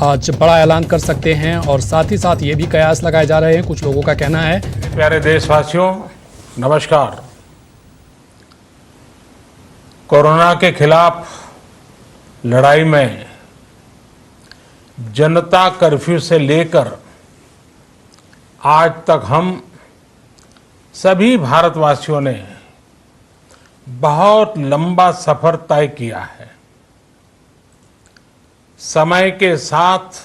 आज बड़ा ऐलान कर सकते हैं और साथ ही साथ ये भी कयास लगाए जा रहे हैं, कुछ लोगों का कहना है। प्यारे देशवासियों, नमस्कार। कोरोना के खिलाफ लड़ाई में जनता कर्फ्यू से लेकर आज तक हम सभी भारतवासियों ने बहुत लंबा सफर तय किया है। समय के साथ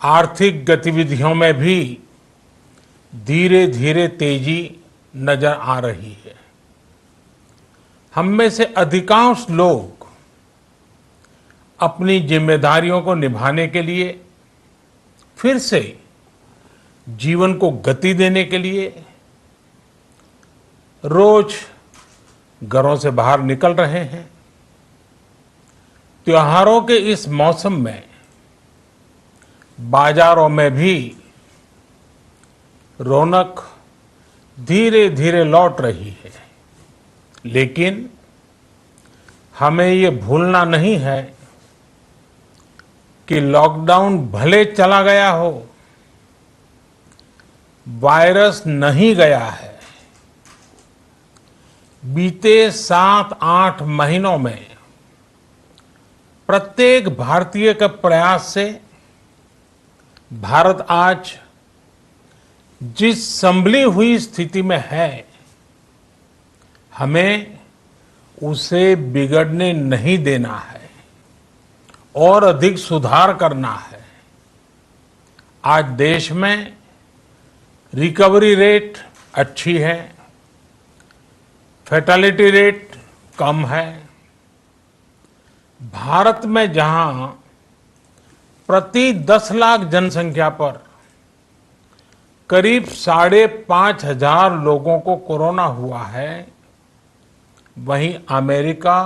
आर्थिक गतिविधियों में भी धीरे धीरे तेजी नजर आ रही है। हम में से अधिकांश लोग अपनी जिम्मेदारियों को निभाने के लिए, फिर से जीवन को गति देने के लिए रोज घरों से बाहर निकल रहे हैं। त्योहारों के इस मौसम में बाजारों में भी रौनक धीरे धीरे लौट रही है, लेकिन हमें ये भूलना नहीं है कि लॉकडाउन भले चला गया हो, वायरस नहीं गया है। बीते 7-8 महीनों में प्रत्येक भारतीय के प्रयास से भारत आज जिस संभली हुई स्थिति में है, हमें उसे बिगड़ने नहीं देना है और अधिक सुधार करना है। आज देश में रिकवरी रेट अच्छी है, फैटेलिटी रेट कम है। भारत में जहां प्रति 10 लाख जनसंख्या पर करीब 5,500 लोगों को कोरोना हुआ है, वहीं अमेरिका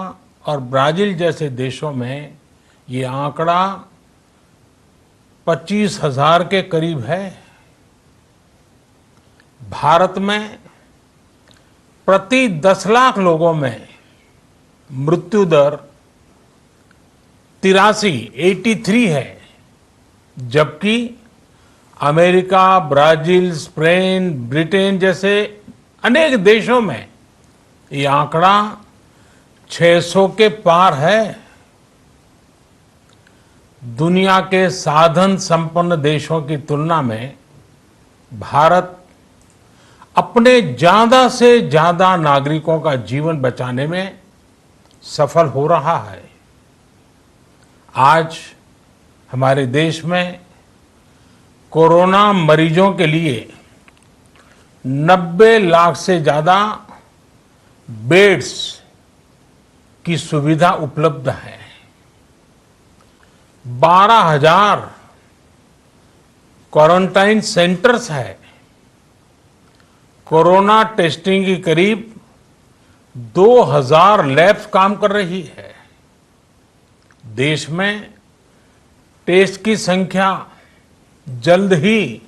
और ब्राजील जैसे देशों में ये आंकड़ा 25,000 के करीब है। भारत में प्रति 10 लाख लोगों में मृत्यु दर 83 है, जबकि अमेरिका, ब्राजील, स्पेन, ब्रिटेन जैसे अनेक देशों में ये आंकड़ा 600 के पार है। दुनिया के साधन संपन्न देशों की तुलना में भारत अपने ज्यादा से ज्यादा नागरिकों का जीवन बचाने में सफल हो रहा है। आज हमारे देश में कोरोना मरीजों के लिए 90 लाख से ज्यादा बेड्स की सुविधा उपलब्ध है। 12,000 क्वारंटाइन सेंटर्स है। कोरोना टेस्टिंग की करीब 2,000 लैब्स काम कर रही है। देश में टेस्ट की संख्या जल्द ही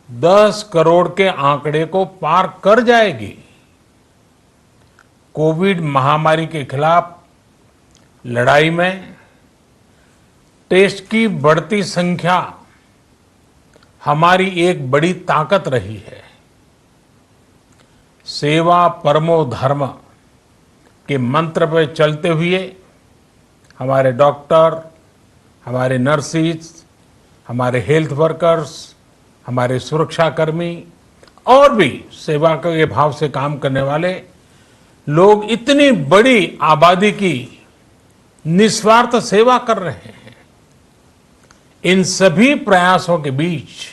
10 करोड़ के आंकड़े को पार कर जाएगी। कोविड महामारी के खिलाफ लड़ाई में टेस्ट की बढ़ती संख्या हमारी एक बड़ी ताकत रही है। सेवा परमो धर्म के मंत्र पर चलते हुए हमारे डॉक्टर, हमारे नर्सिस, हमारे हेल्थ वर्कर्स, हमारे सुरक्षाकर्मी और भी सेवा के भाव से काम करने वाले लोग इतनी बड़ी आबादी की निस्वार्थ सेवा कर रहे हैं। इन सभी प्रयासों के बीच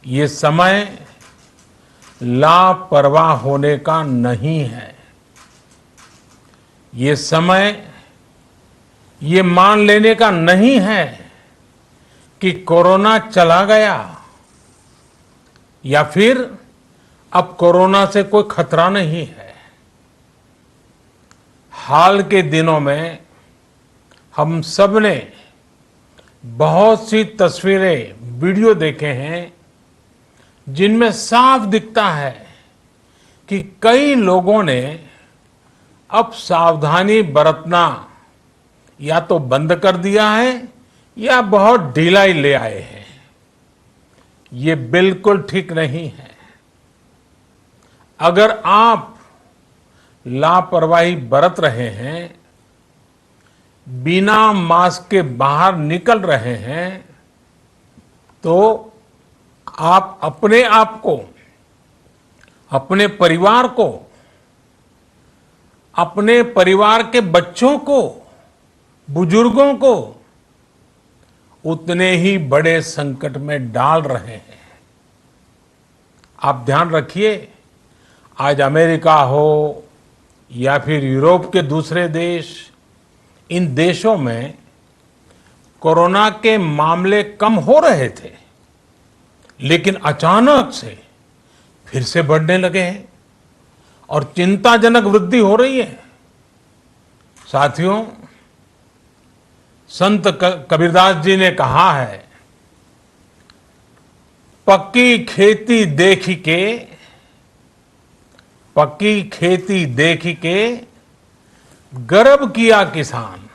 ये समय लापरवाह होने का नहीं है। ये समय ये मान लेने का नहीं है कि कोरोना चला गया या फिर अब कोरोना से कोई खतरा नहीं है। हाल के दिनों में हम सब ने बहुत सी तस्वीरें, वीडियो देखे हैं जिनमें साफ दिखता है कि कई लोगों ने अब सावधानी बरतना या तो बंद कर दिया है या बहुत ढिलाई ले आए हैं। ये बिल्कुल ठीक नहीं है। अगर आप लापरवाही बरत रहे हैं, बिना मास्क के बाहर निकल रहे हैं, तो आप अपने आप को, अपने परिवार को, अपने परिवार के बच्चों को, बुजुर्गों को उतने ही बड़े संकट में डाल रहे हैं। आप ध्यान रखिए, आज अमेरिका हो या फिर यूरोप के दूसरे देश, इन देशों में कोरोना के मामले कम हो रहे थे, लेकिन अचानक से फिर से बढ़ने लगे हैं और चिंताजनक वृद्धि हो रही है। साथियों, संत कबीरदास जी ने कहा है, पक्की खेती देखी के गर्व किया किसान,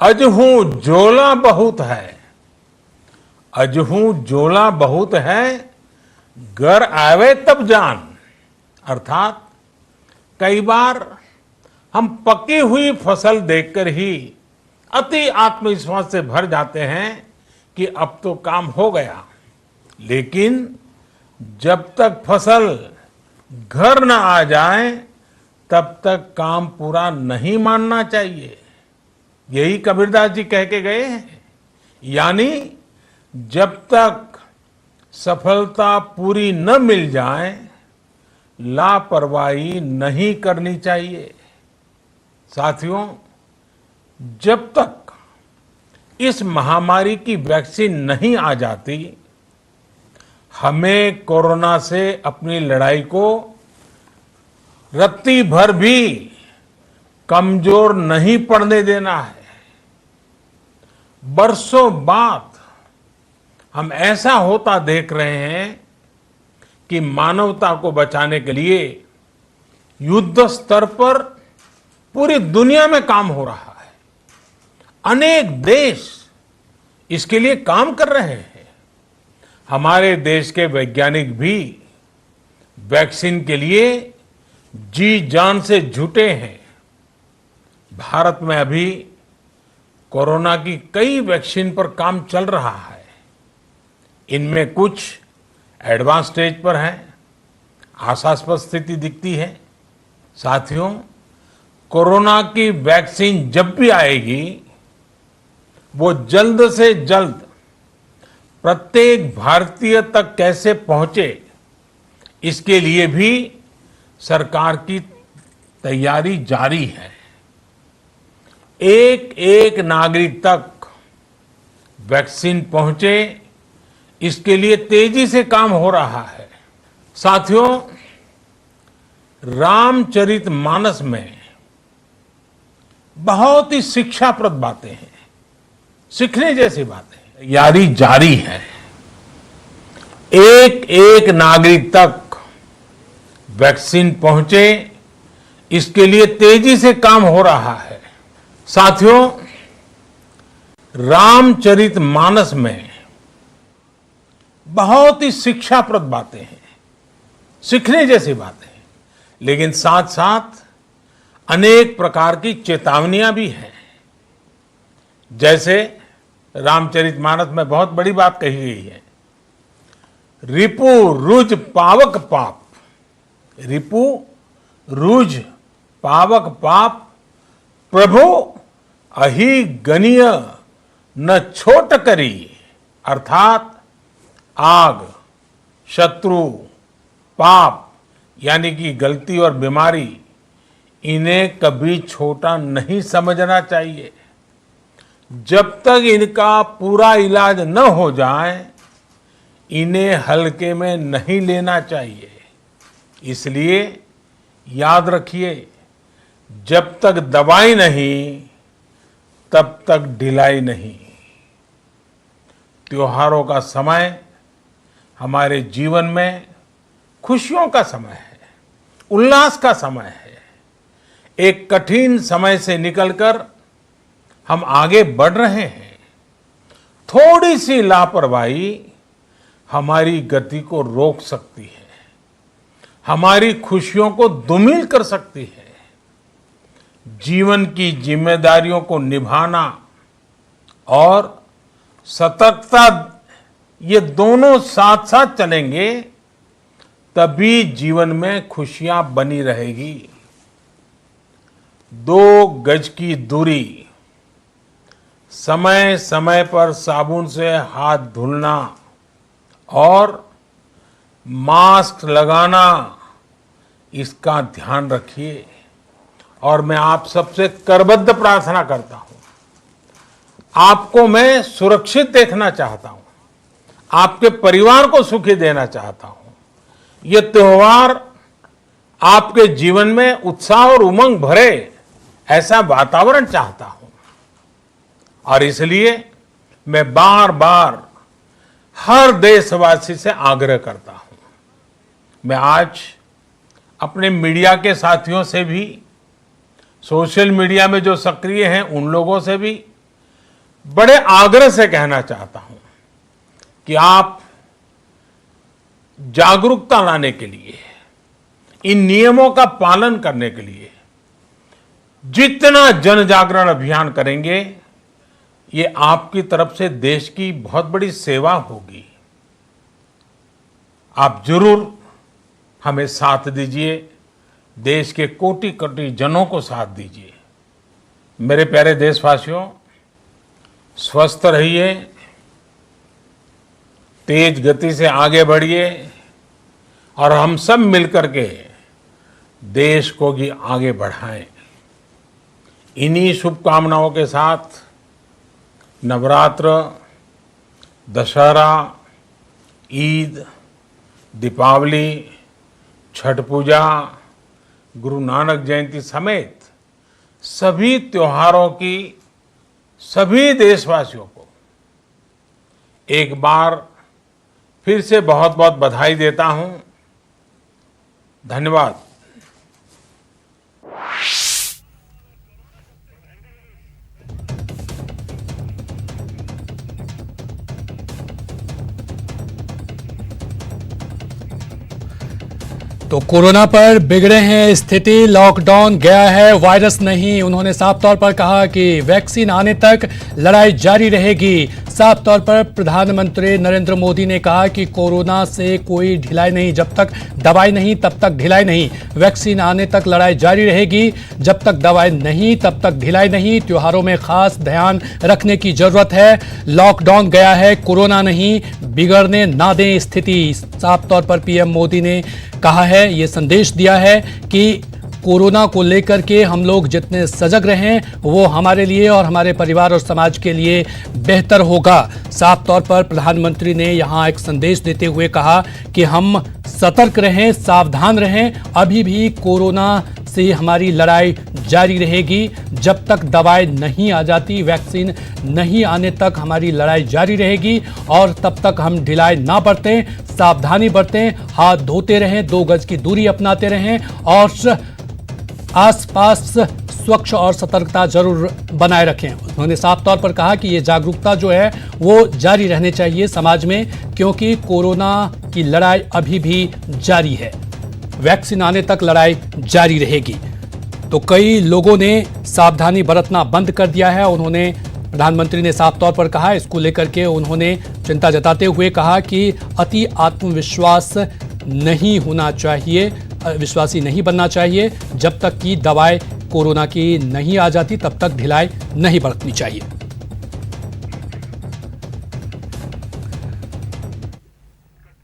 अजहू जोला बहुत है, घर आवे तब जान। अर्थात कई बार हम पकी हुई फसल देखकर ही अति आत्मविश्वास से भर जाते हैं कि अब तो काम हो गया, लेकिन जब तक फसल घर न आ जाए तब तक काम पूरा नहीं मानना चाहिए। यही कबीरदास जी कह के गए हैं। यानी जब तक सफलता पूरी न मिल जाए, लापरवाही नहीं करनी चाहिए। साथियों, जब तक इस महामारी की वैक्सीन नहीं आ जाती, हमें कोरोना से अपनी लड़ाई को रत्ती भर भी कमजोर नहीं पड़ने देना है। बरसों बाद हम ऐसा होता देख रहे हैं कि मानवता को बचाने के लिए युद्ध स्तर पर पूरी दुनिया में काम हो रहा है। अनेक देश इसके लिए काम कर रहे हैं। हमारे देश के वैज्ञानिक भी वैक्सीन के लिए जी जान से जुटे हैं। भारत में अभी कोरोना की कई वैक्सीन पर काम चल रहा है। इनमें कुछ एडवांस स्टेज पर है, आशास्पद स्थिति दिखती है। साथियों, कोरोना की वैक्सीन जब भी आएगी, वो जल्द से जल्द प्रत्येक भारतीय तक कैसे पहुंचे, इसके लिए भी सरकार की तैयारी जारी है। एक एक नागरिक तक वैक्सीन पहुंचे, इसके लिए तेजी से काम हो रहा है। साथियों, रामचरितमानस में बहुत ही शिक्षाप्रद बातें हैं, सीखने जैसी बातें हैं। तैयारी जारी है। एक एक नागरिक तक वैक्सीन पहुंचे, इसके लिए तेजी से काम हो रहा है। साथियों, रामचरितमानस में बहुत ही शिक्षाप्रद बातें हैं, सीखने जैसी बातें हैं, लेकिन साथ साथ अनेक प्रकार की चेतावनियां भी हैं। जैसे रामचरितमानस में बहुत बड़ी बात कही गई है, रिपु रुज पावक पाप। रिपु रुज पावक पाप, प्रभु अहि गनीय न छोट करी। अर्थात आग, शत्रु, पाप यानी कि गलती और बीमारी, इन्हें कभी छोटा नहीं समझना चाहिए। जब तक इनका पूरा इलाज न हो जाए, इन्हें हल्के में नहीं लेना चाहिए। इसलिए याद रखिए, जब तक दवाई नहीं, तब तक ढिलाई नहीं। त्योहारों का समय हमारे जीवन में खुशियों का समय है, उल्लास का समय है। एक कठिन समय से निकलकर हम आगे बढ़ रहे हैं। थोड़ी सी लापरवाही हमारी गति को रोक सकती है, हमारी खुशियों को धूमिल कर सकती है। जीवन की जिम्मेदारियों को निभाना और सतर्कता, ये दोनों साथ साथ चलेंगे तभी जीवन में खुशियां बनी रहेगी। 2 गज की दूरी, समय समय पर साबुन से हाथ धुलना और मास्क लगाना, इसका ध्यान रखिए। और मैं आप सबसे करबद्ध प्रार्थना करता हूं, आपको मैं सुरक्षित देखना चाहता हूं, आपके परिवार को सुखी देना चाहता हूं। ये त्योहार आपके जीवन में उत्साह और उमंग भरे ऐसा वातावरण चाहता हूं। और इसलिए मैं बार बार हर देशवासी से आग्रह करता हूं। मैं आज अपने मीडिया के साथियों से भी, सोशल मीडिया में जो सक्रिय हैं उन लोगों से भी बड़े आग्रह से कहना चाहता हूं कि आप जागरूकता लाने के लिए, इन नियमों का पालन करने के लिए जितना जन जागरण अभियान करेंगे, ये आपकी तरफ से देश की बहुत बड़ी सेवा होगी। आप जरूर हमें साथ दीजिए, देश के कोटि कोटि जनों को साथ दीजिए। मेरे प्यारे देशवासियों, स्वस्थ रहिए, तेज गति से आगे बढ़िए और हम सब मिलकर के देश को भी आगे बढ़ाएं। इन्हीं शुभकामनाओं के साथ नवरात्र, दशहरा, ईद, दीपावली, छठ पूजा, गुरु नानक जयंती समेत सभी त्योहारों की सभी देशवासियों को एक बार फिर से बहुत बहुत बधाई देता हूं। धन्यवाद। तो कोरोना पर बिगड़े हैं स्थिति, लॉकडाउन गया है, वायरस नहीं। उन्होंने साफ तौर पर कहा कि वैक्सीन आने तक लड़ाई जारी रहेगी। साफ तौर पर प्रधानमंत्री नरेंद्र मोदी ने कहा कि कोरोना से कोई ढिलाई नहीं, जब तक दवाई नहीं तब तक ढिलाई नहीं। वैक्सीन आने तक लड़ाई जारी रहेगी, जब तक दवाई नहीं तब तक ढिलाई नहीं। त्योहारों में खास ध्यान रखने की जरूरत है। लॉकडाउन गया है, कोरोना नहीं, बिगड़ने ना दें स्थिति। साफ तौर पर पीएम मोदी ने कहा है, ये संदेश दिया है कि कोरोना को लेकर के हम लोग जितने सजग रहें वो हमारे लिए और हमारे परिवार और समाज के लिए बेहतर होगा। साफ तौर पर प्रधानमंत्री ने यहाँ एक संदेश देते हुए कहा कि हम सतर्क रहें, सावधान रहें। अभी भी कोरोना से हमारी लड़ाई जारी रहेगी, जब तक दवाई नहीं आ जाती, वैक्सीन नहीं आने तक हमारी लड़ाई जारी रहेगी। और तब तक हम ढिलाई ना बरतें, सावधानी बरतें, हाथ धोते रहें, 2 गज की दूरी अपनाते रहें और आसपास स्वच्छ और सतर्कता जरूर बनाए रखें। उन्होंने साफ तौर पर कहा कि ये जागरूकता जो है वो जारी रहनी चाहिए समाज में, क्योंकि कोरोना की लड़ाई अभी भी जारी है। वैक्सीन आने तक लड़ाई जारी रहेगी। तो कई लोगों ने सावधानी बरतना बंद कर दिया है। उन्होंने, प्रधानमंत्री ने साफ तौर पर कहा, इसको लेकर के उन्होंने चिंता जताते हुए कहा कि अति आत्मविश्वास नहीं होना चाहिए, विश्वासी नहीं बनना चाहिए। जब तक कि दवाई कोरोना की नहीं आ जाती तब तक ढिलाई नहीं बरतनी चाहिए।